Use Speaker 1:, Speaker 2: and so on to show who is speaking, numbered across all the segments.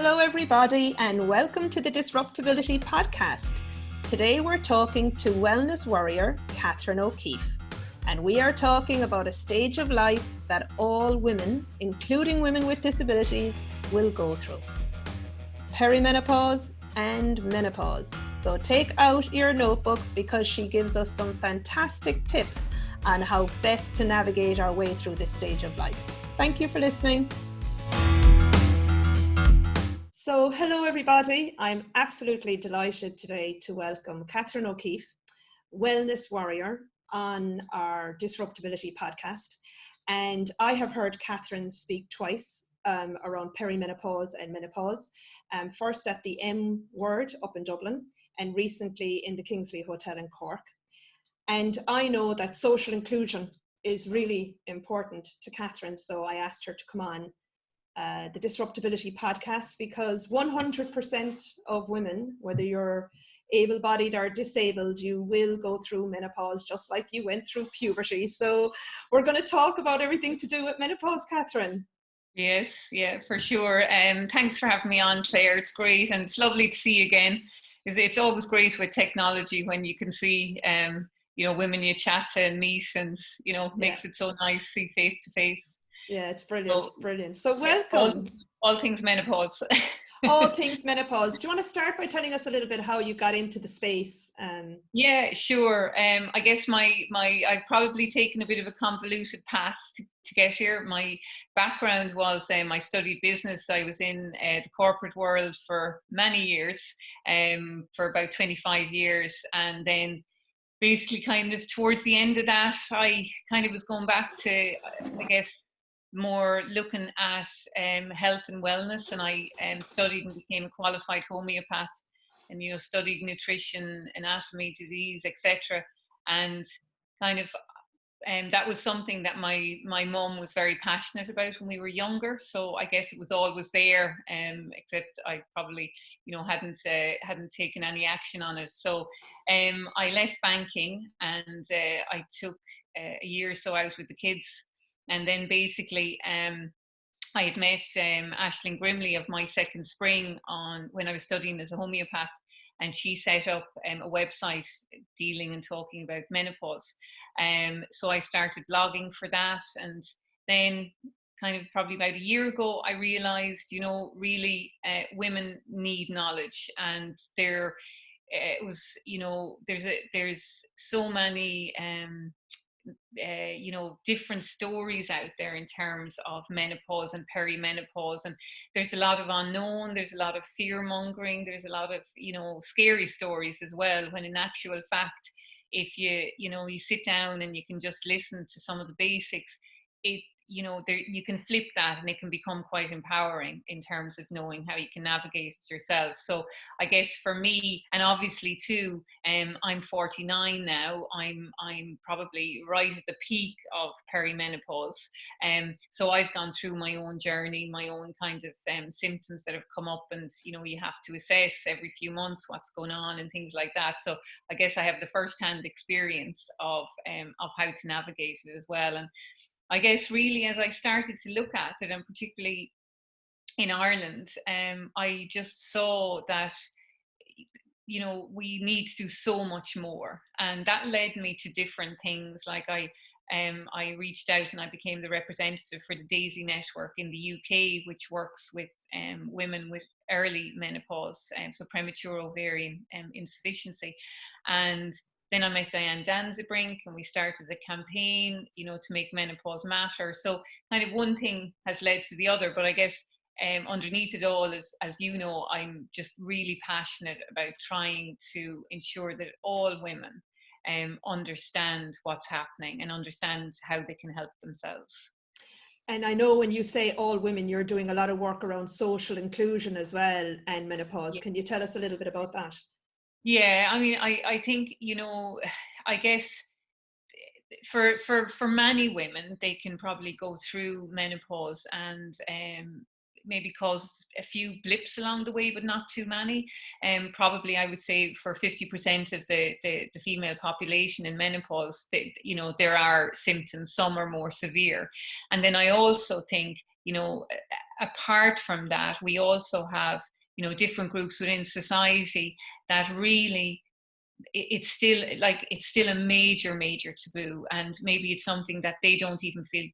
Speaker 1: Hello everybody and welcome to the DisruptAbility Podcast. Today we're talking to wellness warrior Katherine O'Keefe, and we are talking about a stage of life that all women, including women with disabilities, will go through. Perimenopause and menopause. So take out your notebooks because she gives us some fantastic tips on how best to navigate our way through this stage of life. Thank you for listening. So hello everybody, I'm absolutely delighted today to welcome Katherine O'Keefe, wellness warrior, on our DisruptAbility podcast. And I have heard Katherine speak twice around perimenopause and menopause, first at the M Word up in Dublin and recently in the Kingsley Hotel in Cork. And I know that social inclusion is really important to Katherine, so I asked her to come on the DisruptAbility Podcast because 100% of women, whether you're able-bodied or disabled, you will go through menopause just like you went through puberty. So we're going to talk about everything to do with menopause, Katherine.
Speaker 2: Yes, yeah, for sure. Thanks for having me on, Claire. It's great and it's lovely to see you again. It's always great with technology when you can see women you chat to and meet, and makes it so nice to see face to face.
Speaker 1: Yeah, it's brilliant, brilliant. So welcome.
Speaker 2: All things menopause.
Speaker 1: All things menopause. Do you want to start by telling us a little bit how you got into the space?
Speaker 2: Yeah, sure. I guess I've probably taken a bit of a convoluted path to get here. My background was I studied business. I was in the corporate world for many years, for about 25 years, and then basically kind of towards the end of that, I kind of was going back to, I guess, more looking at health and wellness, and I studied and became a qualified homeopath, and studied nutrition, anatomy, disease, etc. And kind of that was something that my mum was very passionate about when we were younger. So I guess it was always there, except I probably hadn't taken any action on it. So I left banking and I took a year or so out with the kids. And then basically, I had met Aisling Grimley of My Second Spring when I was studying as a homeopath, and she set up a website dealing and talking about menopause. So I started blogging for that, and then kind of probably about a year ago, I realized, really women need knowledge, and there's so many different stories out there in terms of menopause and perimenopause, and there's a lot of unknown, there's a lot of fear mongering, there's a lot of scary stories as well, when in actual fact, if you sit down and you can just listen to some of the basics, you can flip that and it can become quite empowering in terms of knowing how you can navigate it yourself. So I guess for me, and obviously too, I'm 49 now, I'm probably right at the peak of perimenopause. So I've gone through my own journey, my own kind of symptoms that have come up, and you have to assess every few months what's going on and things like that. So I guess I have the first-hand experience of how to navigate it as well. And I guess really as I started to look at it, and particularly in Ireland, I just saw that, we need to do so much more. And that led me to different things. Like I reached out and I became the representative for the DAISY network in the UK, which works with women with early menopause, so premature ovarian insufficiency. And then I met Diane Danzebrink and we started the campaign, to make menopause matter. So kind of one thing has led to the other, but I guess underneath it all is, as you know, I'm just really passionate about trying to ensure that all women understand what's happening and understand how they can help themselves.
Speaker 1: And I know when you say all women, you're doing a lot of work around social inclusion as well and menopause. Yeah. Can you tell us a little bit about that?
Speaker 2: Yeah, I mean, I think, I guess for many women, they can probably go through menopause and maybe cause a few blips along the way, but not too many. Probably I would say for 50% of the female population in menopause, there are symptoms, some are more severe. And then I also think apart from that, we also have, different groups within society that really, it's still a major taboo, and maybe it's something that they don't even feel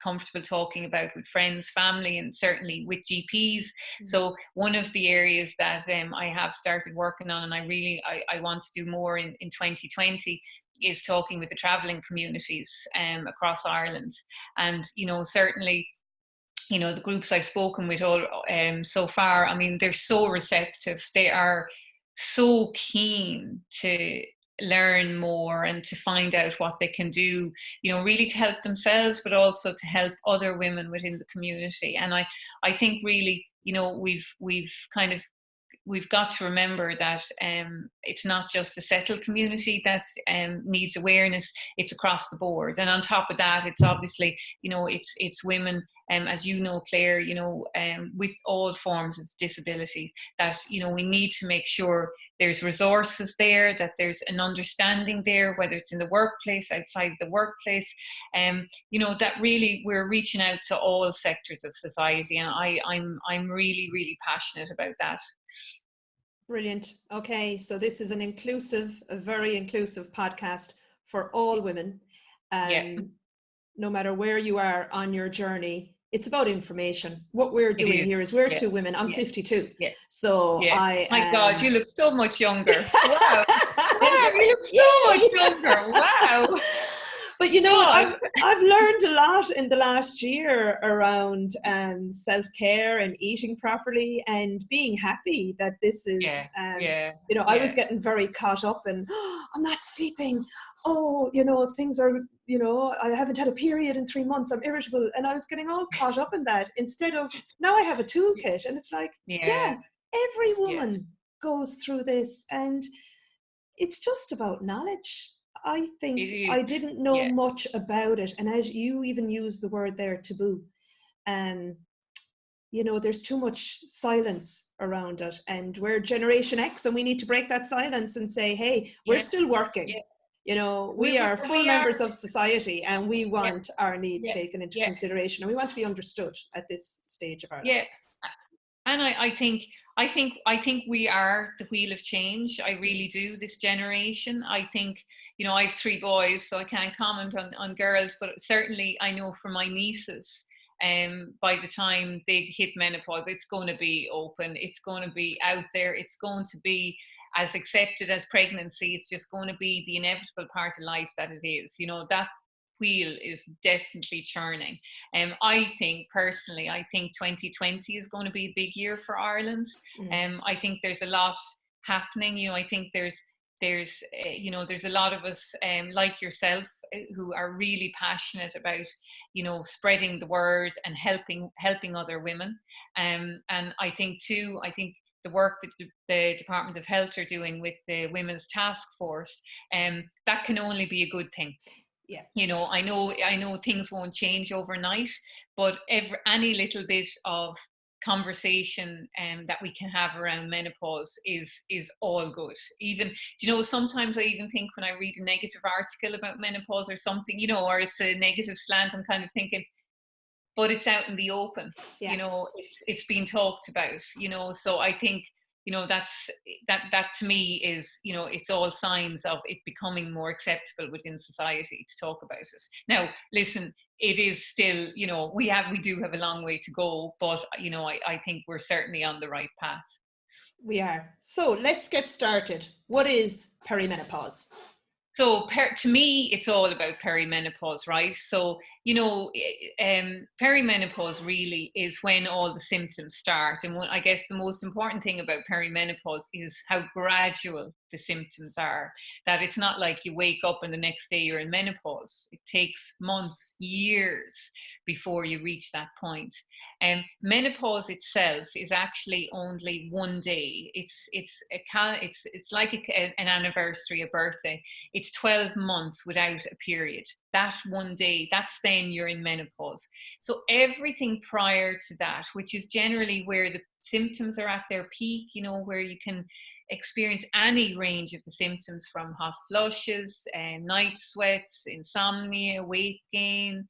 Speaker 2: comfortable talking about with friends, family, and certainly with GPs. So one of the areas that I have started working on, and I want to do more in 2020, is talking with the traveling communities across Ireland. And certainly, the groups I've spoken with all so far, I mean, they're so receptive. They are so keen to learn more and to find out what they can do, really to help themselves, but also to help other women within the community. And I think really, we've got to remember that it's not just the settled community that needs awareness, it's across the board. And on top of that, it's obviously, it's women, as you know, Claire, with all forms of disability, that, we need to make sure there's resources there, that there's an understanding there, whether it's in the workplace, outside the workplace, that really we're reaching out to all sectors of society. And I'm really, really passionate about that.
Speaker 1: Brilliant. Okay, so this is a very inclusive podcast for all women. No matter where you are on your journey, it's about information. What we're doing here is we're two women. I'm 52. So
Speaker 2: my God, you look so much younger. Wow. Wow, you look so much younger. Wow.
Speaker 1: But I've learned a lot in the last year around self-care and eating properly and being happy that this is, I was getting very caught up in, I'm not sleeping. Oh, things are, I haven't had a period in 3 months. I'm irritable. And I was getting all caught up in that instead of, now I have a toolkit, and it's like, every woman goes through this, and it's just about knowledge. I think I didn't know much about it. And as you even use the word there, taboo, there's too much silence around it. And we're Generation X, and we need to break that silence and say, hey, we're still working. We are full members of society, and we want our needs taken into consideration, and we want to be understood at this stage of our life.
Speaker 2: And I think we are the wheel of change. I really do. This generation, I think, I have 3 boys, so I can't comment on girls, but certainly I know for my nieces, by the time they hit menopause, it's going to be open, it's going to be out there, it's going to be as accepted as pregnancy. It's just going to be the inevitable part of life that it is. That wheel is definitely churning. I think 2020 is going to be a big year for Ireland. I think there's a lot happening. I think there's a lot of us like yourself who are really passionate about spreading the word and helping other women. And I think the work that the Department of Health are doing with the Women's Task Force, that can only be a good thing. I know things won't change overnight, but any little bit of conversation that we can have around menopause is all good. Even, sometimes I even think when I read a negative article about menopause or something, or it's a negative slant, I'm kind of thinking, but it's out in the open. It's being talked about, so I think that to me is, it's all signs of it becoming more acceptable within society to talk about it. Now listen, it is still, we do have a long way to go, but I think we're certainly on the right path.
Speaker 1: We are. So let's get started. What is perimenopause?
Speaker 2: So to me, it's all about perimenopause, right? So, perimenopause really is when all the symptoms start. And I guess the most important thing about perimenopause is how gradual the symptoms are. That it's not like you wake up and the next day you're in menopause. It takes months, years before you reach that point. Menopause itself is actually only one day. It's like an anniversary, a birthday. It's 12 months without a period. that one day, that's then you're in menopause. So everything prior to that, which is generally where the symptoms are at their peak, you know, where you can experience any range of the symptoms from hot flushes, night sweats, insomnia, weight gain,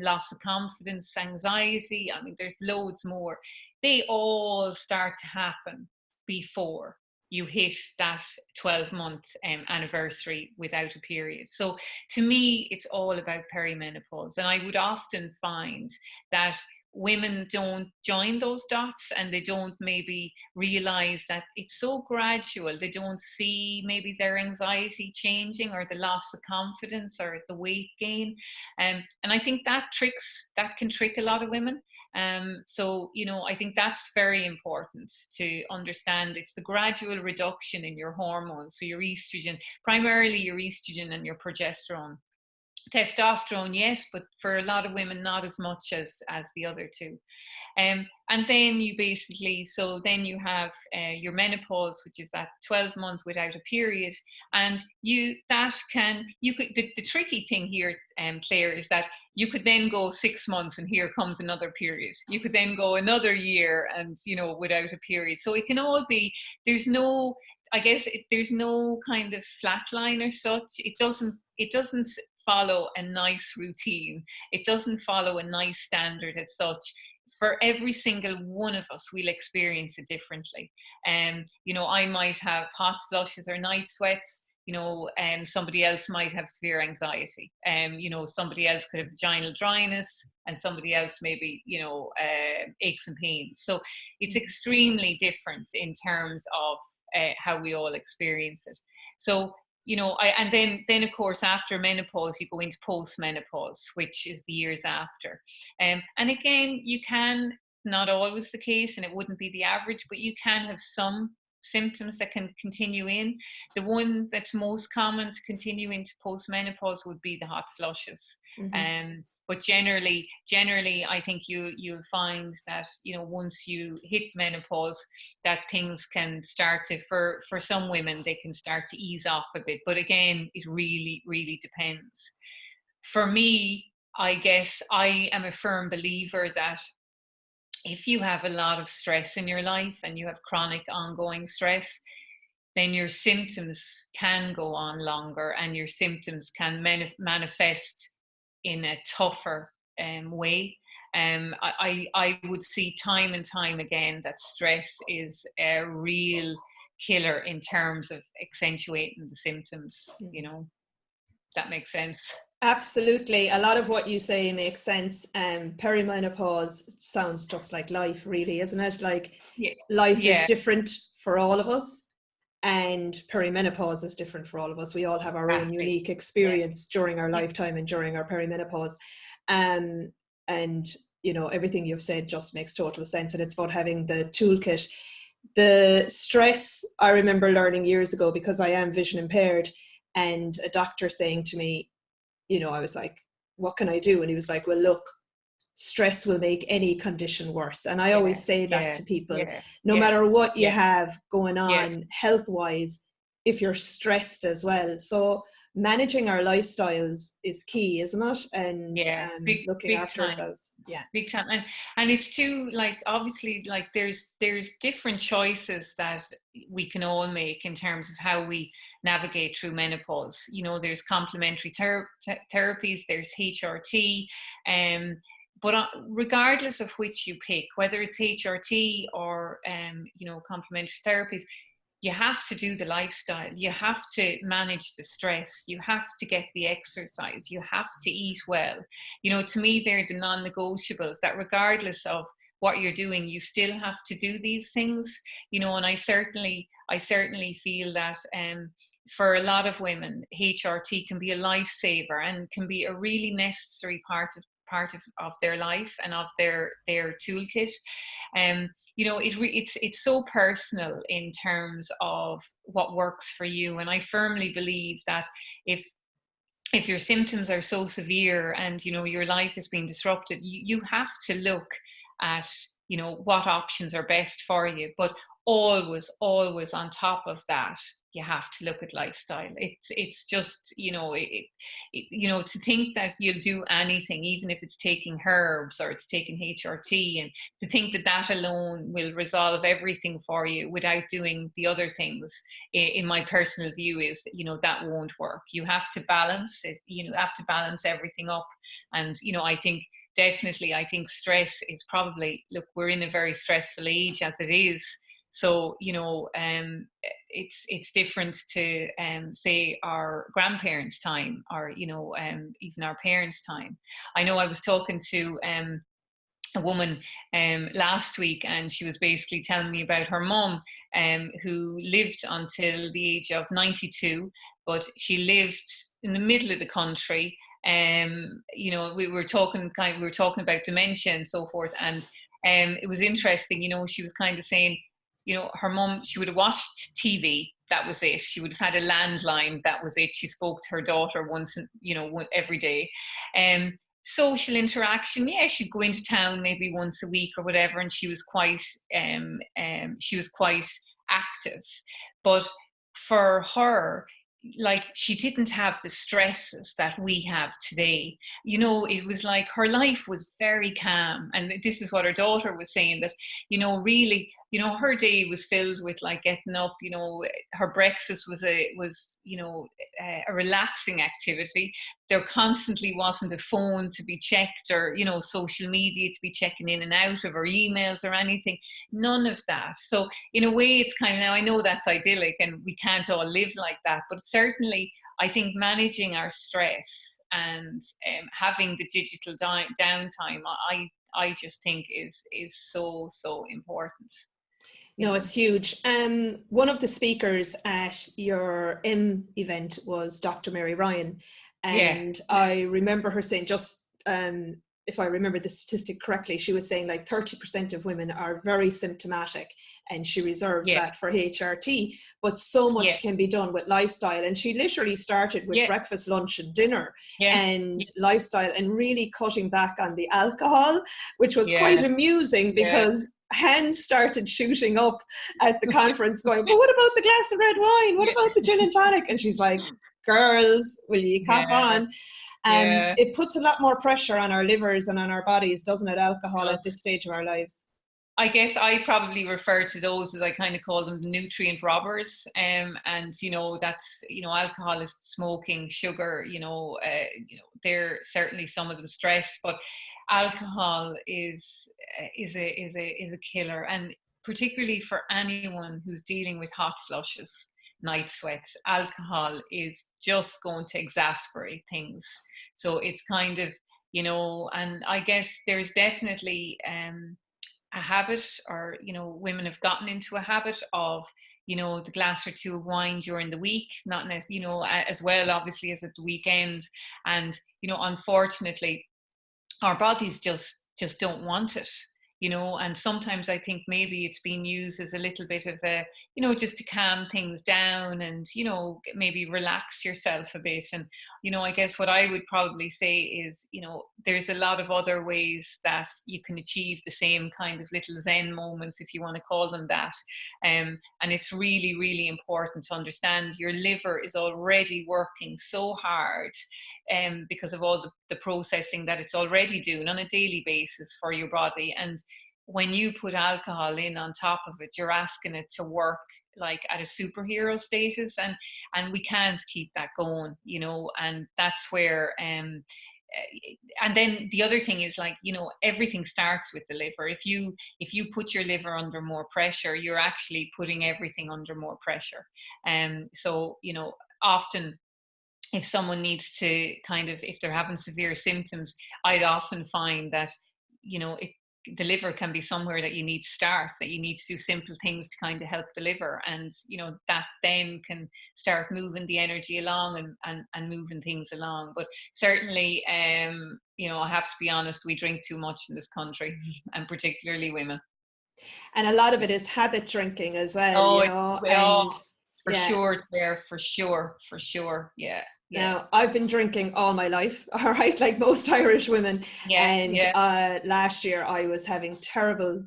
Speaker 2: loss of confidence, anxiety. I mean, there's loads more. They all start to happen before you hit that 12-month anniversary without a period. So to me, it's all about perimenopause. And I would often find that women don't join those dots, and they don't maybe realize that it's so gradual. They don't see maybe their anxiety changing, or the loss of confidence, or the weight gain. And I think that can trick a lot of women. So, you know, I think that's very important to understand. It's the gradual reduction in your hormones. So your estrogen, primarily your estrogen and your progesterone. Testosterone, yes, but for a lot of women, not as much as the other two. And then you basically, so then you have your menopause, which is that 12 months without a period. And the tricky thing here, Claire, is that you could then go 6 months and here comes another period. You could then go another year and, you know, without a period. So it can all be, there's no kind of flat line or such. It doesn't follow a nice routine. It doesn't follow a nice standard as such. For every single one of us, we'll experience it differently. You know, I might have hot flushes or night sweats. You know, somebody else might have severe anxiety. You know, somebody else could have vaginal dryness, and somebody else maybe, you know, aches and pains. So it's extremely different in terms of how we all experience it. So, you know, and then of course after menopause you go into post-menopause, which is the years after. And again, you can, not always the case, and it wouldn't be the average, but you can have some symptoms that can continue in. The one that's most common to continue into post-menopause would be the hot flushes. But generally, I think you'll find that, you know, once you hit menopause, that things can start to, for some women, they can start to ease off a bit. But again, it really, really depends. For me, I guess I am a firm believer that if you have a lot of stress in your life and you have chronic ongoing stress, then your symptoms can go on longer, and your symptoms can manifest in a tougher way. I would see time and time again that stress is a real killer in terms of accentuating the symptoms. You know, that makes sense.
Speaker 1: Absolutely. A lot of what you say makes sense. Perimenopause sounds just like life, really, isn't it? Like, life is different for all of us, and perimenopause is different for all of us. We all have our own unique experience during our lifetime and during our perimenopause. And, you know, everything you've said just makes total sense. And it's about having the toolkit. The stress, I remember learning years ago, because I am vision impaired, and a doctor saying to me, you know, I was like, what can I do? And he was like, well, look, stress will make any condition worse. And I always say that to people, no matter what you have going on health-wise, if you're stressed as well. So managing our lifestyles is key, isn't it? And looking after ourselves.
Speaker 2: Big time. And it's too, like, obviously, like, there's different choices that we can all make in terms of how we navigate through menopause. You know, there's complementary therapies, there's HRT, but regardless of which you pick, whether it's HRT or you know, complementary therapies, you have to do the lifestyle. You have to manage the stress. You have to get the exercise. You have to eat well. You know, to me, they're the non-negotiables, that regardless of what you're doing, you still have to do these things. You know, and I certainly feel that for a lot of women, HRT can be a lifesaver and can be a really necessary part of their life and of their toolkit. You know, it's so personal in terms of what works for you. And I firmly believe that if your symptoms are so severe and, you know, your life is being disrupted, you have to look at you know, what options are best for you. But always on top of that, you have to look at lifestyle. It's just, you know, you know, to think that you'll do anything, even if it's taking herbs or it's taking HRT, and to think that that alone will resolve everything for you without doing the other things, in my personal view, is that, you know, that won't work. You have to balance it, you know, have to balance everything up. And, you know, I think definitely, I think stress is probably, look, we're in a very stressful age as it is. So, you know, it's different to, say, our grandparents' time, or, you know, even our parents' time. I know I was talking to a woman last week, and she was basically telling me about her mum, who lived until the age of 92, but she lived in the middle of the country. You know, we were talking about dementia and so forth, and it was interesting. You know, she was kind of saying, you know, her mum, she would have watched TV. That was it. She would have had a landline. That was it. She spoke to her daughter once, you know, every day. Social interaction, yeah, she'd go into town maybe once a week or whatever, and she was quite active. But for her, like, she didn't have the stresses that we have today. You know, it was like her life was very calm. And this is what her daughter was saying, that, you know, really, you know, her day was filled with, like, getting up, you know, her breakfast was you know, a relaxing activity. There constantly wasn't a phone to be checked, or, you know, social media to be checking in and out of, or emails or anything. None of that. So in a way, it's kind of, now I know that's idyllic and we can't all live like that, but certainly I think managing our stress and having the digital downtime, I just think is so important.
Speaker 1: No, it's huge. One of the speakers at your event was Dr. Mary Ryan. And yeah. I remember her saying, just if I remember the statistic correctly, she was saying like 30% of women are very symptomatic, and she reserves that for HRT, but so much can be done with lifestyle. And she literally started with breakfast, lunch and dinner and lifestyle, and really cutting back on the alcohol, which was quite amusing, because hands started shooting up at the conference going, but what about the glass of red wine? What about the gin and tonic? And she's like, girls, will you cop on? It puts a lot more pressure on our livers and on our bodies, doesn't it, alcohol at this stage of our lives?
Speaker 2: I guess I probably refer to those, as I kind of call them, the nutrient robbers. And, you know, that's, you know, alcohol is smoking, sugar, you know, they're certainly, some of them, stress, but alcohol is a killer. And particularly for anyone who's dealing with hot flushes, night sweats, alcohol is just going to exasperate things. So it's kind of, you know, and I guess there's definitely a habit, or, you know, women have gotten into a habit of, you know, the glass or two of wine during the week, not necessarily, you know, as well, obviously, as at the weekend. And, you know, unfortunately, our bodies just don't want it, you know. And sometimes I think maybe it's been used as a little bit of a, you know, just to calm things down and, you know, maybe relax yourself a bit. And, you know, I guess what I would probably say is, you know, there's a lot of other ways that you can achieve the same kind of little Zen moments, if you want to call them that. And it's really, really important to understand your liver is already working so hard because of all the processing that it's already doing on a daily basis for your body. And when you put alcohol in on top of it, you're asking it to work like at a superhero status, and we can't keep that going, you know. And that's where and then the other thing is, like, you know, everything starts with the liver. If you put your liver under more pressure, you're actually putting everything under more pressure. So, you know, often if someone needs to kind of, if they're having severe symptoms, I'd often find that, you know, the liver can be somewhere that you need to start, that you need to do simple things to kind of help the liver. And, you know, that then can start moving the energy along and moving things along. But certainly, you know, I have to be honest, we drink too much in this country, and particularly women.
Speaker 1: And a lot of it is habit drinking as well, you know.
Speaker 2: For sure, Claire, for sure. Yeah.
Speaker 1: Now, I've been drinking all my life, all right, like most Irish women. And last year I was having terrible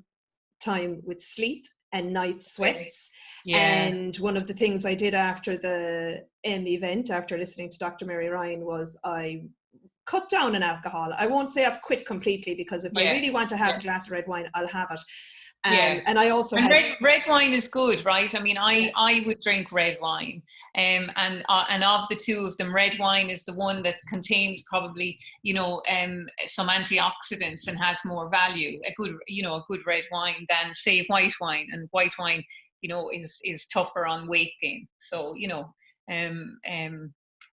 Speaker 1: time with sleep and night sweats. And one of the things I did after the event, after listening to Dr. Mary Ryan, was I cut down on alcohol. I won't say I've quit completely, because if I really want to have a glass of red wine, I'll have it. And I also
Speaker 2: red wine is good, right? I mean, I would drink red wine, and of the two of them, red wine is the one that contains probably, you know, some antioxidants and has more value. A good red wine than, say, white wine, and white wine, you know, is tougher on weight gain. So, you know,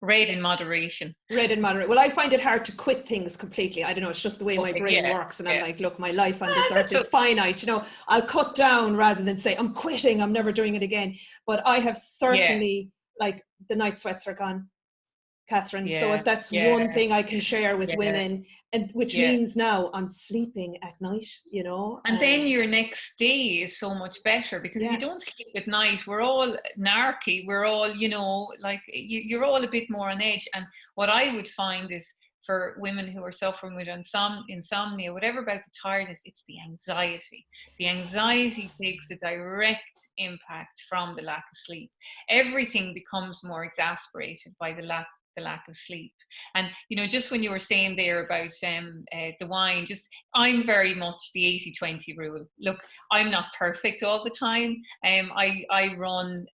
Speaker 2: red in moderation.
Speaker 1: Well, I find it hard to quit things completely. I don't know, it's just the way my brain works, and I'm like, look, my life on this earth is finite, you know. I'll cut down rather than say I'm quitting, I'm never doing it again. But I have certainly, like, the night sweats are gone, Katherine. So if that's one thing I can share with women, and which means now I'm sleeping at night, you know.
Speaker 2: And then your next day is so much better, because if you don't sleep at night, we're all narky. We're all, you know, like you're all a bit more on edge. And what I would find is, for women who are suffering with insomnia, whatever about the tiredness, it's the anxiety. The anxiety takes a direct impact from the lack of sleep. Everything becomes more exacerbated by the lack of sleep. And, you know, just when you were saying there about the wine, I'm very much the 80-20 rule. Look, I'm not perfect all the time. I run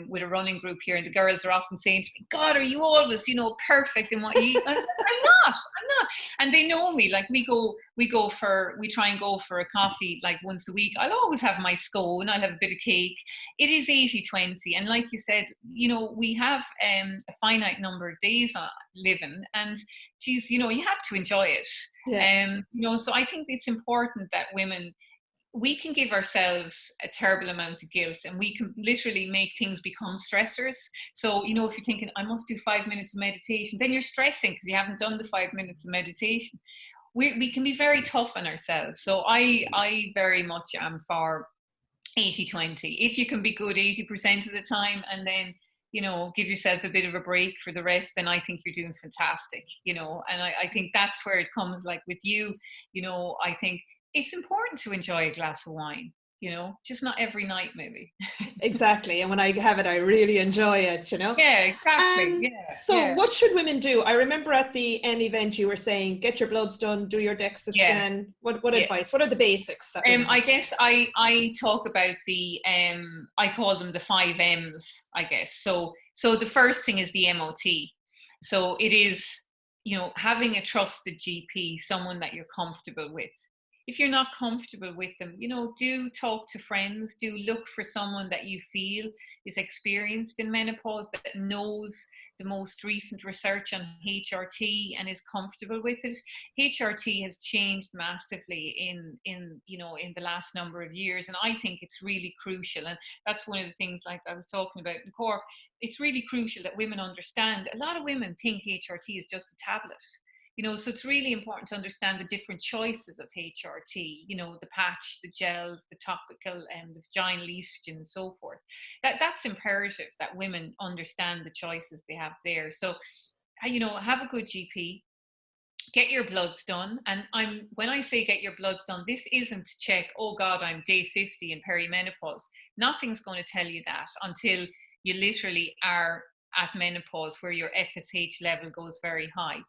Speaker 2: with a running group here, and the girls are often saying to me, God, are you always, you know, perfect in what you eat? I'm not. And they know me. Like, we try and go for a coffee like once a week. I'll always have my scone, I'll have a bit of cake. It is 80-20. And like you said, you know, we have a finite number of days living, and geez, you know, you have to enjoy it. You know, so I think it's important that we can give ourselves a terrible amount of guilt, and we can literally make things become stressors. So, you know, if you're thinking, I must do 5 minutes of meditation, then you're stressing because you haven't done the 5 minutes of meditation. We can be very tough on ourselves. So I very much am for 80-20. If you can be good 80% of the time, and then, you know, give yourself a bit of a break for the rest, then I think you're doing fantastic, you know. And I think that's where it comes, like with you, you know, I think it's important to enjoy a glass of wine, you know, just not every night maybe.
Speaker 1: Exactly. And when I have it, I really enjoy it, you know.
Speaker 2: Yeah, exactly.
Speaker 1: So what should women do? I remember at the event you were saying, get your bloods done, do your DEXA scan. What advice? What are the basics? That
Speaker 2: I guess I talk about the I call them the 5 M's, I guess. So the first thing is the MOT. So it is, you know, having a trusted GP, someone that you're comfortable with. If you're not comfortable with them, you know, do talk to friends, do look for someone that you feel is experienced in menopause, that knows the most recent research on HRT and is comfortable with it. HRT has changed massively in you know, in the last number of years, and I think it's really crucial. And that's one of the things, like I was talking about in Cork, it's really crucial that women understand. A lot of women think HRT is just a tablet. You know, so it's really important to understand the different choices of HRT, you know, the patch, the gels, the topical, and the vaginal estrogen and so forth. That's imperative that women understand the choices they have there. So, you know, have a good GP, get your bloods done. And when I say get your bloods done, this isn't to check, oh God, I'm day 50 in perimenopause. Nothing's going to tell you that until you literally are at menopause, where your FSH level goes very high.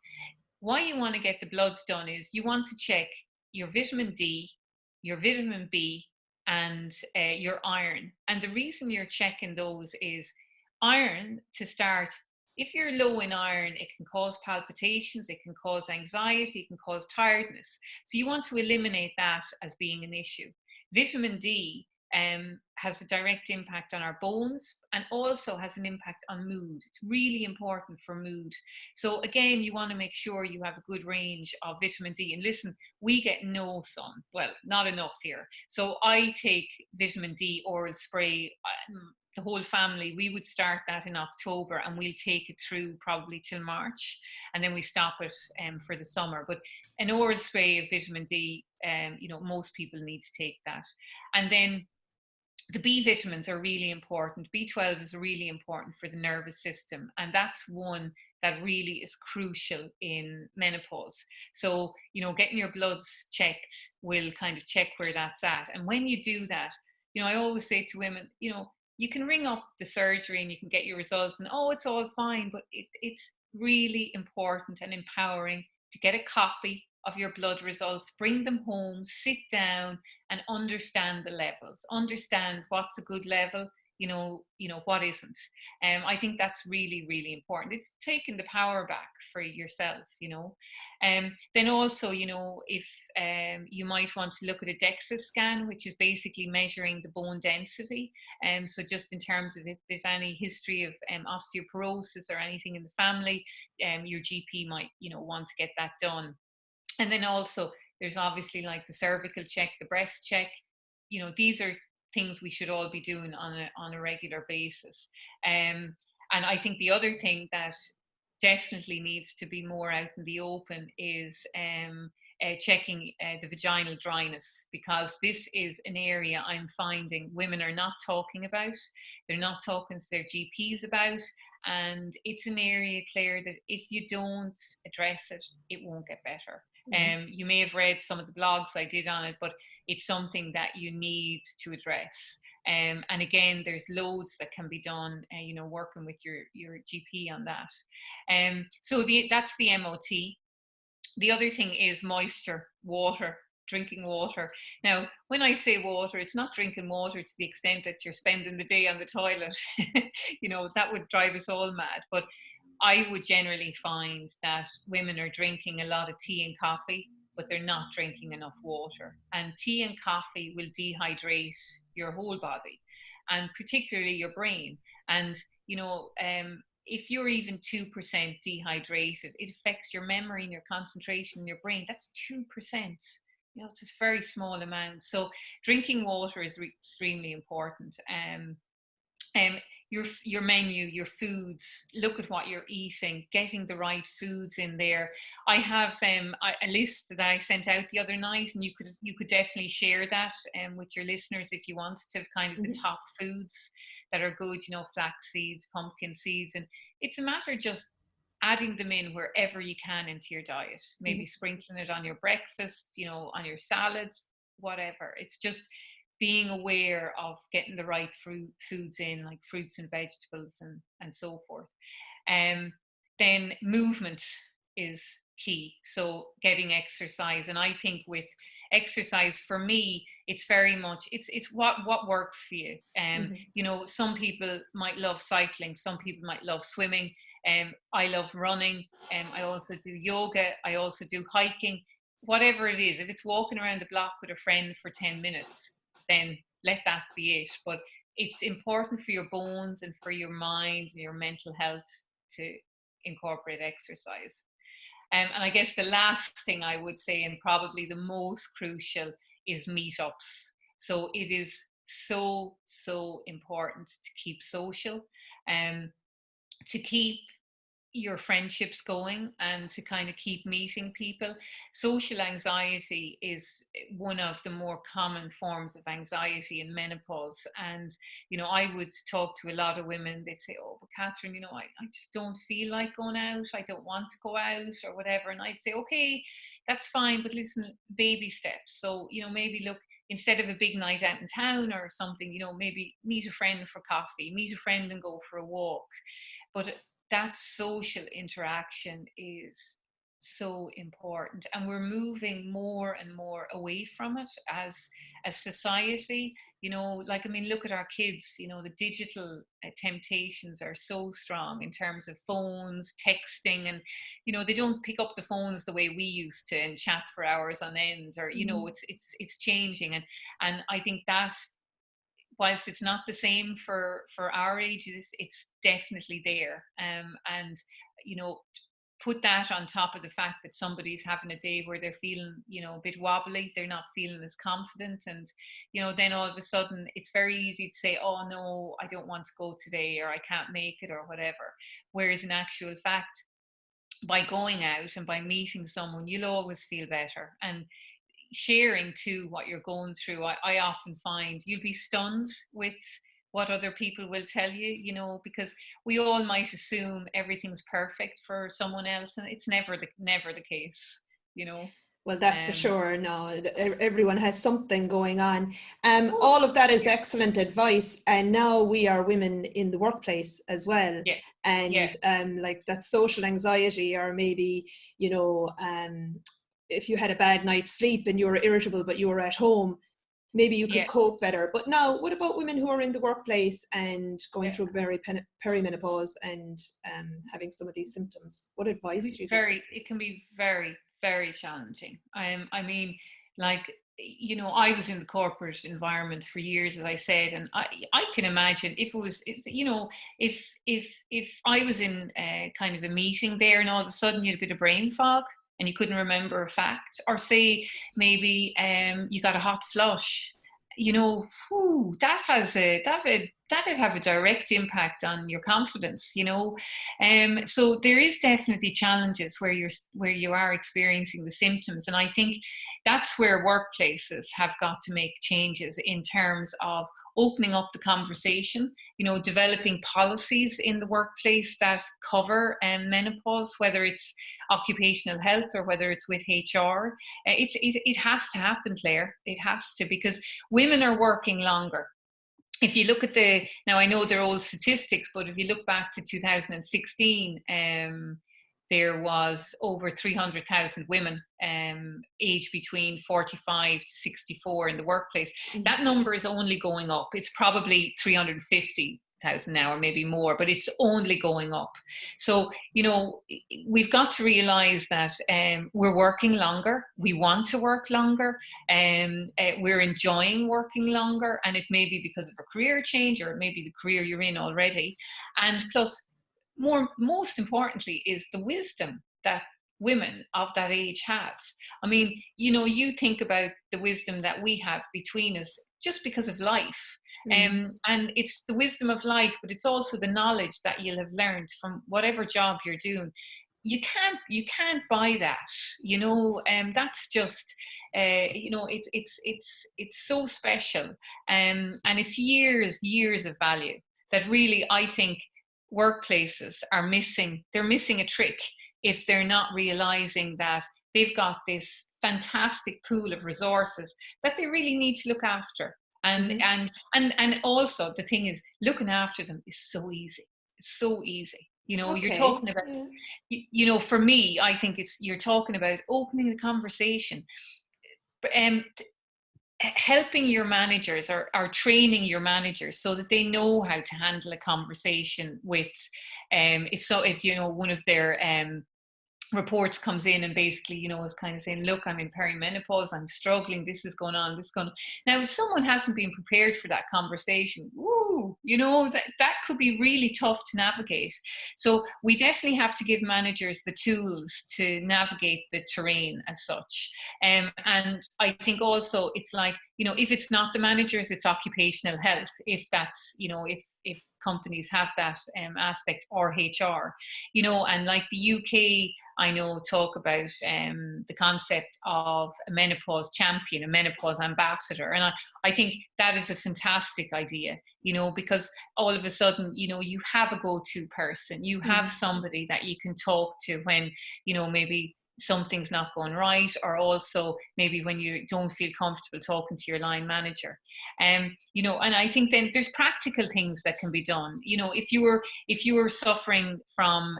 Speaker 2: Why you want to get the bloods done is you want to check your vitamin D, your vitamin B, and your iron. And the reason you're checking those is iron, to start. If you're low in iron, it can cause palpitations, it can cause anxiety, it can cause tiredness. So you want to eliminate that as being an issue. Vitamin D has a direct impact on our bones, and also has an impact on mood. It's really important for mood. So again, you want to make sure you have a good range of vitamin D. And listen, we get no sun. Well, not enough here. So I take vitamin D oral spray. The whole family, we would start that in October, and we'll take it through probably till March, and then we stop it for the summer. But an oral spray of vitamin D, you know, most people need to take that. And then the B vitamins are really important. B12 is really important for the nervous system, and that's one that really is crucial in menopause. So, getting your bloods checked will kind of check where that's at. And when you do that, I always say to women, you can ring up the surgery and you can get your results and, oh, it's all fine, but it's really important and empowering to get a copy of your blood results, bring them home, sit down and understand the levels, understand what's a good level, what isn't. I think that's really, really important. It's taking the power back for yourself. Then also, if you might want to look at a DEXA scan, which is basically measuring the bone density. So just in terms of if there's any history of osteoporosis or anything in the family, your GP might, want to get that done. And then also there's obviously like the cervical check, the breast check. These are things we should all be doing on a regular basis. And I think the other thing that definitely needs to be more out in the open is checking the vaginal dryness, because this is an area I'm finding women are not talking about. They're not talking to their GPs about. And it's an area, Claire, that if you don't address it, it won't get better. You may have read some of the blogs I did on it, but it's something that you need to address. And again, there's loads that can be done, working with your GP on that. So that's the MOT. The other thing is moisture, water, drinking water. Now, when I say water, it's not drinking water to the extent that you're spending the day on the toilet. That would drive us all mad. But I would generally find that women are drinking a lot of tea and coffee, but they're not drinking enough water. And tea and coffee will dehydrate your whole body, and particularly your brain. And, if you're even 2% dehydrated, it affects your memory and your concentration in your brain. That's 2%. It's a very small amount. So drinking water is extremely important. Your menu, your foods, look at what you're eating, getting the right foods in there. I have a list that I sent out the other night, and you could definitely share that with your listeners if you want to, kind of the top foods that are good, flax seeds, pumpkin seeds. And it's a matter of just adding them in wherever you can into your diet, maybe sprinkling it on your breakfast, on your salads, whatever. It's just being aware of getting the right foods in, like fruits and vegetables and so forth. Then movement is key. So getting exercise. And I think with exercise, for me, it's very much, it's what works for you. Some people might love cycling. Some people might love swimming. I love running. I also do yoga. I also do hiking. Whatever it is, if it's walking around the block with a friend for 10 minutes, then let that be it. But it's important for your bones and for your mind and your mental health to incorporate exercise. And I guess the last thing I would say, and probably the most crucial, is meetups. So it is so important to keep social, to keep your friendships going, and to kind of keep meeting people. Social anxiety is one of the more common forms of anxiety in menopause. And, I would talk to a lot of women, they'd say, oh, but Katherine, I just don't feel like going out. I don't want to go out or whatever. And I'd say, okay, that's fine. But listen, baby steps. So, maybe look, instead of a big night out in town or something, maybe meet a friend for coffee, meet a friend and go for a walk. But that social interaction is so important, and we're moving more and more away from it as a society. Look at our kids. The digital temptations are so strong in terms of phones, texting, and they don't pick up the phones the way we used to and chat for hours on ends, or it's changing. And I think that, whilst it's not the same for our ages, it's definitely there. And put that on top of the fact that somebody's having a day where they're feeling, a bit wobbly, they're not feeling as confident, and then all of a sudden it's very easy to say, oh no, I don't want to go today, or I can't make it, or whatever. Whereas in actual fact, by going out and by meeting someone, you'll always feel better. And sharing too what you're going through, I often find you'll be stunned with what other people will tell you, you know, because we all might assume everything's perfect for someone else, and it's never the case, you know.
Speaker 1: Well, that's for
Speaker 2: Um,
Speaker 1: sure. No, everyone has something going on.
Speaker 2: oh,
Speaker 1: All of that is
Speaker 2: yeah,
Speaker 1: excellent advice. And now we are women in the workplace as well.
Speaker 2: yeah, yeah,
Speaker 1: And like that social anxiety, or maybe, you know, if you had a bad night's sleep and you were irritable, but you were at home, maybe you could
Speaker 2: yeah,
Speaker 1: cope better. But now, what about women who are in the workplace and going
Speaker 2: yeah.
Speaker 1: through perimenopause and having some of these symptoms? What advice do you give them?
Speaker 2: It can be very, very challenging. I mean, like, you know, I was in the corporate environment for years, as I said, and I can imagine if it was, you know, if I was in kind of a meeting there, and all of a sudden you had a bit of brain fog and you couldn't remember a fact, or say maybe you got a hot flush, you know, whew, that'd have a direct impact on your confidence, you know. So there is definitely challenges where you are experiencing the symptoms, and I think that's where workplaces have got to make changes in terms of opening up the conversation, you know, developing policies in the workplace that cover menopause, whether it's occupational health or whether it's with HR. It has to happen, Claire. It has to, because women are working longer. If you look at now I know they're old statistics, but if you look back to 2016, there was over 300,000 women aged between 45 to 64 in the workplace. That number is only going up. It's probably 350,000 now, or maybe more, but it's only going up. So, you know, we've got to realize that we're working longer. We want to work longer. We're enjoying working longer, and it may be because of a career change, or it may be the career you're in already. And plus, most importantly, is the wisdom that women of that age have. I mean, you know, you think about the wisdom that we have between us just because of life. And it's the wisdom of life, but it's also the knowledge that you'll have learned from whatever job you're doing. You can't buy that, you know. That's just you know, it's so special, and it's years of value that really, I think, workplaces are missing. They're missing a trick if they're not realizing that they've got this fantastic pool of resources that they really need to look after. And also, the thing is, looking after them is so easy. It's so easy. You know, you're
Speaker 1: Okay.
Speaker 2: talking about,
Speaker 1: Yeah.
Speaker 2: you know, for me, I think you're talking about opening the conversation. Um, Helping your managers, or training your managers so that they know how to handle a conversation with if you know, one of their reports comes in and basically, you know, is kind of saying, look, I'm in perimenopause, I'm struggling, this is going on, this is going on. Now, if someone hasn't been prepared for that conversation, ooh, you know, that could be really tough to navigate. So we definitely have to give managers the tools to navigate the terrain as such. And I think also it's like, you know, if it's not the managers, it's occupational health, if that's, you know, if companies have that aspect, or HR, you know. And like the UK, I know, talk about the concept of a menopause champion, a menopause ambassador. And I think that is a fantastic idea, you know, because all of a sudden, you know, you have a go-to person, you have somebody that you can talk to when, you know, maybe something's not going right, or also maybe when you don't feel comfortable talking to your line manager. You know, and I think then there's practical things that can be done. You know, if you were suffering from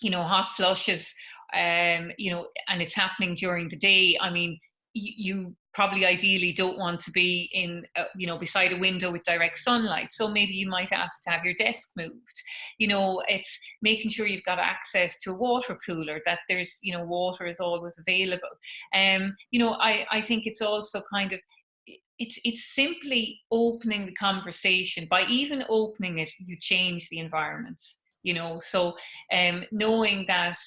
Speaker 2: you know, hot flushes, you know, and it's happening during the day, I mean, you probably ideally don't want to be in, you know, beside a window with direct sunlight. So maybe you might ask to have your desk moved. You know, it's making sure you've got access to a water cooler, that there's, you know, water is always available. You know, I think it's also kind of, it's simply opening the conversation. By even opening it, you change the environment, you know. So knowing that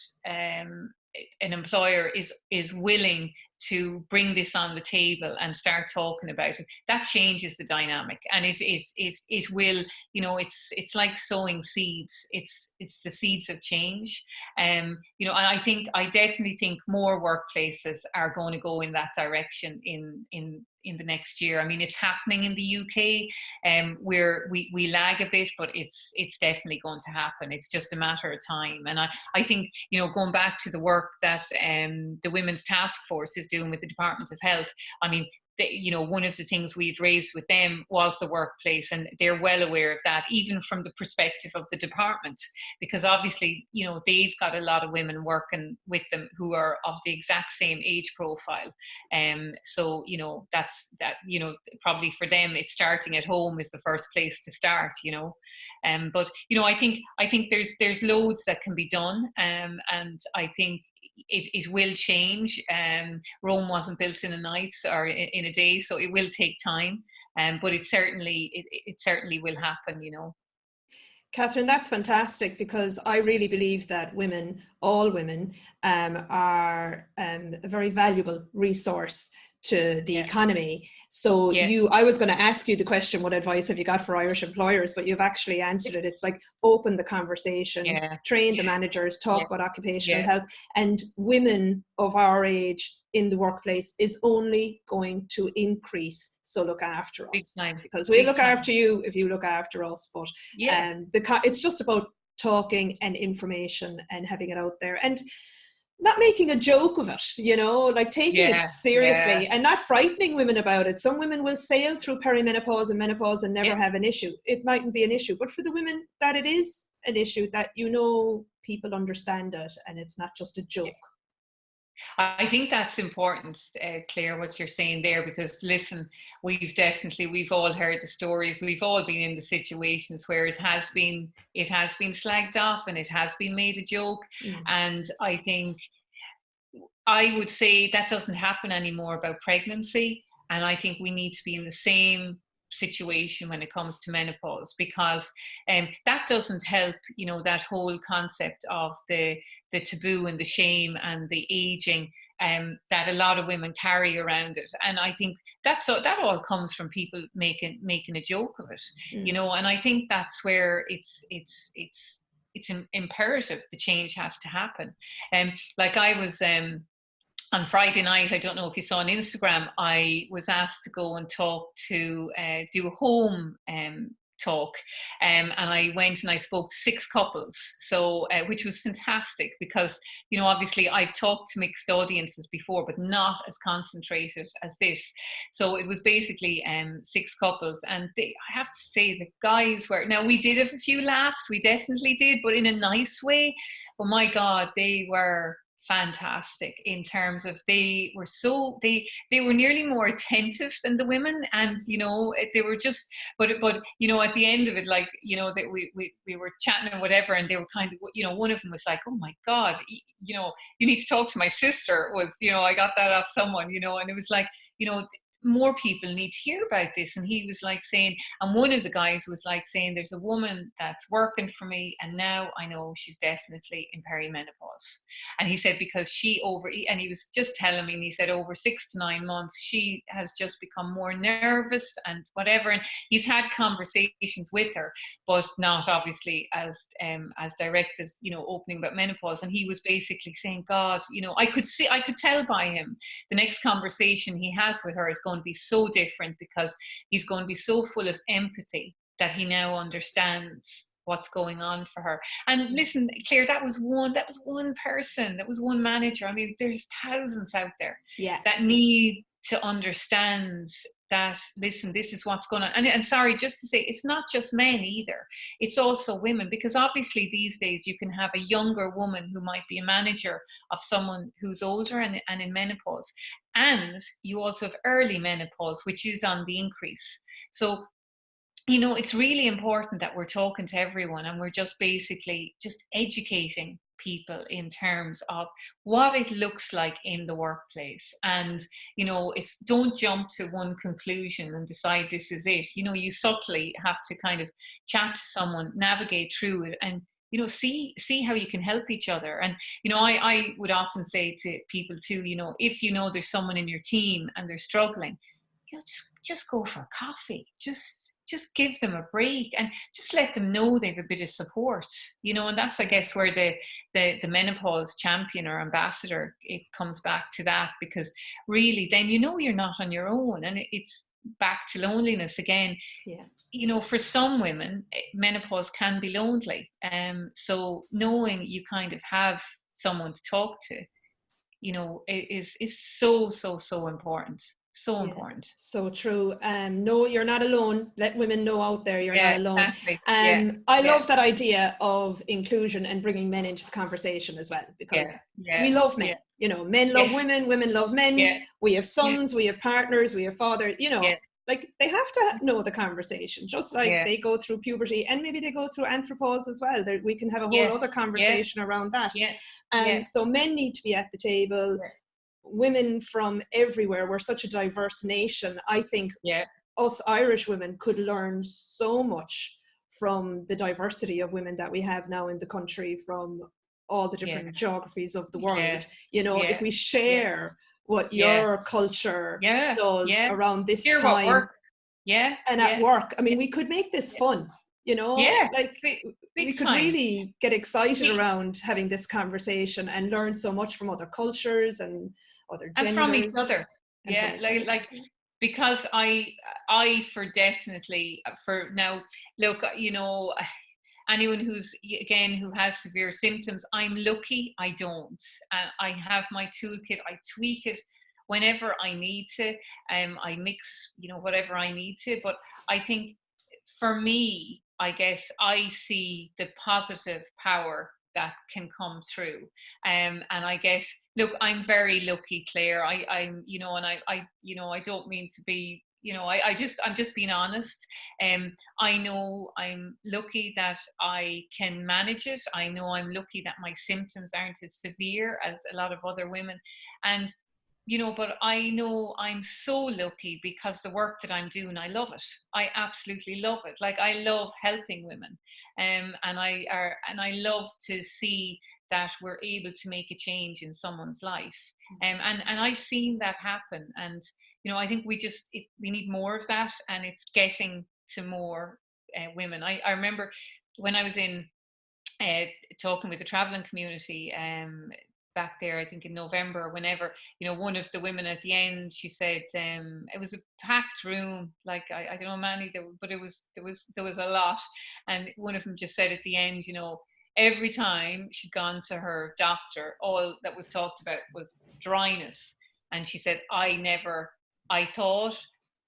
Speaker 2: an employer is willing to bring this on the table and start talking about it, that changes the dynamic. And it will, it's like sowing seeds. It's the seeds of change. And I definitely think more workplaces are going to go in that direction in the next year. I mean, it's happening in the UK, where we lag a bit, but it's definitely going to happen. It's just a matter of time. And I think, going back to the work that the Women's Task Force is doing with the Department of Health, I mean, one of the things we'd raised with them was the workplace, and they're well aware of that, even from the perspective of the department, because obviously, they've got a lot of women working with them who are of the exact same age profile. So, that's that, probably for them, it's starting at home is the first place to start, but, I think there's loads that can be done. And I think it will change. Rome wasn't built in a night or in a day, so it will take time. But it certainly will happen.
Speaker 1: Katherine, that's fantastic, because I really believe that all women, are a very valuable resource to the economy. So I was going to ask you the question, what advice have you got for Irish employers? But you've actually answered it. It's like, open the conversation, train the managers, talk about occupational health, and women of our age in the workplace is only going to increase. So look after us, because we look after you if you look after us. But it's just about talking and information and having it out there, and not making a joke of it, like taking it seriously and not frightening women about it. Some women will sail through perimenopause and menopause and never have an issue. It mightn't be an issue, but for the women that it is an issue, that people understand it and it's not just a joke.
Speaker 2: I think that's important, Claire, what you're saying there, because listen, we've all heard the stories. We've all been in the situations where it has been slagged off and it has been made a joke. And I think I would say that doesn't happen anymore about pregnancy. And I think we need to be in the same situation when it comes to menopause, because that doesn't help, that whole concept of the taboo and the shame and the aging that a lot of women carry around it. And I think that all comes from people making a joke of it, and I think that's where it's imperative the change has to happen. Like I was on Friday night, I don't know if you saw on Instagram, I was asked to go and talk do a home talk. And I went and I spoke to 6 couples, so which was fantastic, because, obviously I've talked to mixed audiences before, but not as concentrated as this. So it was basically 6 couples, and I have to say the guys now we did have a few laughs, we definitely did, but in a nice way. But my God, they were fantastic in terms of they were nearly more attentive than the women, and they were just but at the end of it, like that we were chatting and whatever, and they were kind of, one of them was like, oh my God, you need to talk to my sister, was I got that off someone, and it was like, more people need to hear about this. And he was like saying, and one of the guys was like saying, there's a woman that's working for me, and now I know she's definitely in perimenopause. And he said, because and he was just telling me, and he said over 6 to 9 months, she has just become more nervous and whatever. And he's had conversations with her, but not obviously as direct as, opening about menopause. And he was basically saying, God, I could tell by him, the next conversation he has with her is going to be so different, because he's going to be so full of empathy that he now understands what's going on for her. And listen, Claire, that was one person, that was one manager. I mean, there's thousands out there that need to understand that, listen, this is what's going on. And sorry, just to say, it's not just men either. It's also women, because obviously these days you can have a younger woman who might be a manager of someone who's older and in menopause. And you also have early menopause, which is on the increase. So, it's really important that we're talking to everyone, and we're just basically just educating people in terms of what it looks like in the workplace. And it's, don't jump to one conclusion and decide this is it. You subtly have to kind of chat to someone, navigate through it, and you know, see how you can help each other. And, you know, I would often say to people too, you know, if you know there's someone in your team and they're struggling, you know, just go for a coffee, just give them a break, and just let them know they have a bit of support, you know. And that's, I guess, where the menopause champion or ambassador, it comes back to that, because really then, you know, you're not on your own, and it's back to loneliness again.
Speaker 1: Yeah.
Speaker 2: You know, for some women, menopause can be lonely. So knowing you kind of have someone to talk to, you know, is so important. So
Speaker 1: Yeah,
Speaker 2: important.
Speaker 1: so true. No, you're not alone. Let women know out there you're
Speaker 2: Yeah,
Speaker 1: not alone.
Speaker 2: exactly. Yeah,
Speaker 1: I
Speaker 2: yeah,
Speaker 1: love that idea of inclusion and bringing men into the conversation as well, because
Speaker 2: yeah,
Speaker 1: we love men.
Speaker 2: yeah.
Speaker 1: You know, men love
Speaker 2: Yes.
Speaker 1: women, women love men.
Speaker 2: Yeah,
Speaker 1: We have
Speaker 2: yeah,
Speaker 1: sons, we have partners, we have fathers. You know,
Speaker 2: yeah,
Speaker 1: like they have to know the conversation, just like
Speaker 2: yeah,
Speaker 1: they go through puberty, and maybe they go through andropause as well. We can have a whole
Speaker 2: yeah,
Speaker 1: other
Speaker 2: yeah,
Speaker 1: conversation around that.
Speaker 2: yeah, yeah,
Speaker 1: So men need to be at the table.
Speaker 2: yeah,
Speaker 1: Women from everywhere. We're such a diverse nation. I think
Speaker 2: yeah,
Speaker 1: us Irish women could learn so much from the diversity of women that we have now in the country, from all the
Speaker 2: yeah,
Speaker 1: different geographies of the
Speaker 2: yeah,
Speaker 1: world. You know,
Speaker 2: yeah,
Speaker 1: if we
Speaker 2: yeah,
Speaker 1: share what
Speaker 2: yeah,
Speaker 1: your culture
Speaker 2: yeah,
Speaker 1: does
Speaker 2: yeah.
Speaker 1: around this
Speaker 2: Hear what
Speaker 1: time
Speaker 2: works. Yeah,
Speaker 1: and at
Speaker 2: yeah,
Speaker 1: work, I mean,
Speaker 2: yeah,
Speaker 1: we could make this
Speaker 2: yeah,
Speaker 1: fun, you know,
Speaker 2: yeah.
Speaker 1: like
Speaker 2: Big,
Speaker 1: we
Speaker 2: big
Speaker 1: could
Speaker 2: time.
Speaker 1: really get excited
Speaker 2: We-
Speaker 1: around having this conversation and learn so much from other cultures and other
Speaker 2: And from each
Speaker 1: genders
Speaker 2: other.
Speaker 1: and from
Speaker 2: Yeah,
Speaker 1: each other.
Speaker 2: like because I for definitely for now, look, you know, anyone who's, again, who has severe symptoms, I'm lucky I don't, and I have my toolkit. I tweak it whenever I need to. I mix, you know, whatever I need to. But I think for me, I guess I see the positive power that can come through. And I guess, look, I'm very lucky, Claire. I'm, you know, and you know, I don't mean to be, you know, I'm just being honest. I know I'm lucky that I can manage it. I know I'm lucky that my symptoms aren't as severe as a lot of other women. And, you know, but I know I'm so lucky because the work that I'm doing, I love it. I absolutely love it. Like, I love helping women. And I love to see that we're able to make a change in someone's life. And I've seen that happen. And, you know, I think we need more of that, and it's getting to more women. I remember when I was in talking with the traveling community back there, I think in November, whenever, you know, one of the women at the end, she said, it was a packed room, like I don't know many, but there was a lot, and one of them just said at the end, you know, every time she'd gone to her doctor, all that was talked about was dryness, and she said, I thought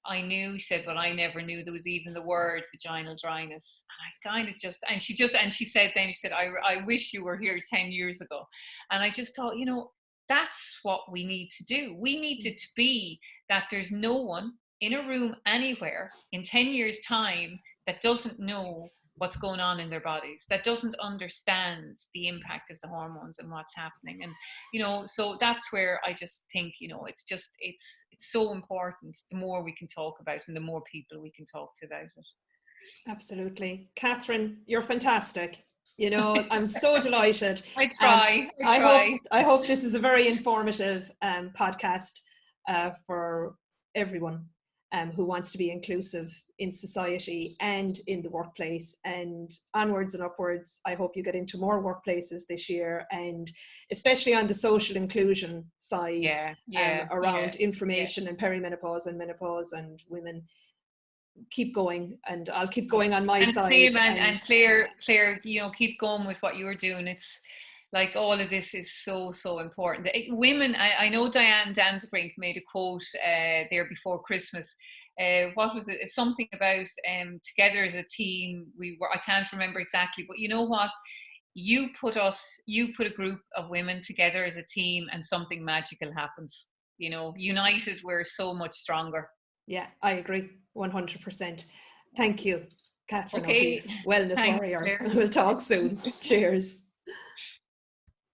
Speaker 2: I knew, she said, but I never knew there was even the word vaginal dryness. And I kind of and she said, I wish you were here 10 years ago. And I just thought, you know, that's what we need to do. We need it to be that there's no one in a room anywhere in 10 years' time that doesn't know what's going on in their bodies, that doesn't understand the impact of the hormones and what's happening. And, you know, so that's where I just think, you know, it's so important. The more we can talk about and the more people we can talk to about it.
Speaker 1: Absolutely. Katherine, you're fantastic. You know, I'm so delighted.
Speaker 2: I try.
Speaker 1: I hope this is a very informative podcast for everyone who wants to be inclusive in society and in the workplace, and onwards and upwards. I hope you get into more workplaces this year, and especially on the social inclusion side, around information and perimenopause and menopause and women. Keep going, and I'll keep going on my side.
Speaker 2: Same, and Claire, you know, keep going with what you're doing. It's like all of this is so important. Women, I know Diane Danzebrink made a quote there before Christmas. What was it? Something about together as a team. I can't remember exactly, but you know what? You put a group of women together as a team, and something magical happens. You know, united, we're so much stronger.
Speaker 1: Yeah, I agree 100%. Thank you, Katherine
Speaker 2: Okay.
Speaker 1: O'Keefe, Wellness
Speaker 2: Thanks,
Speaker 1: Warrior.
Speaker 2: Claire.
Speaker 1: We'll talk soon. Cheers.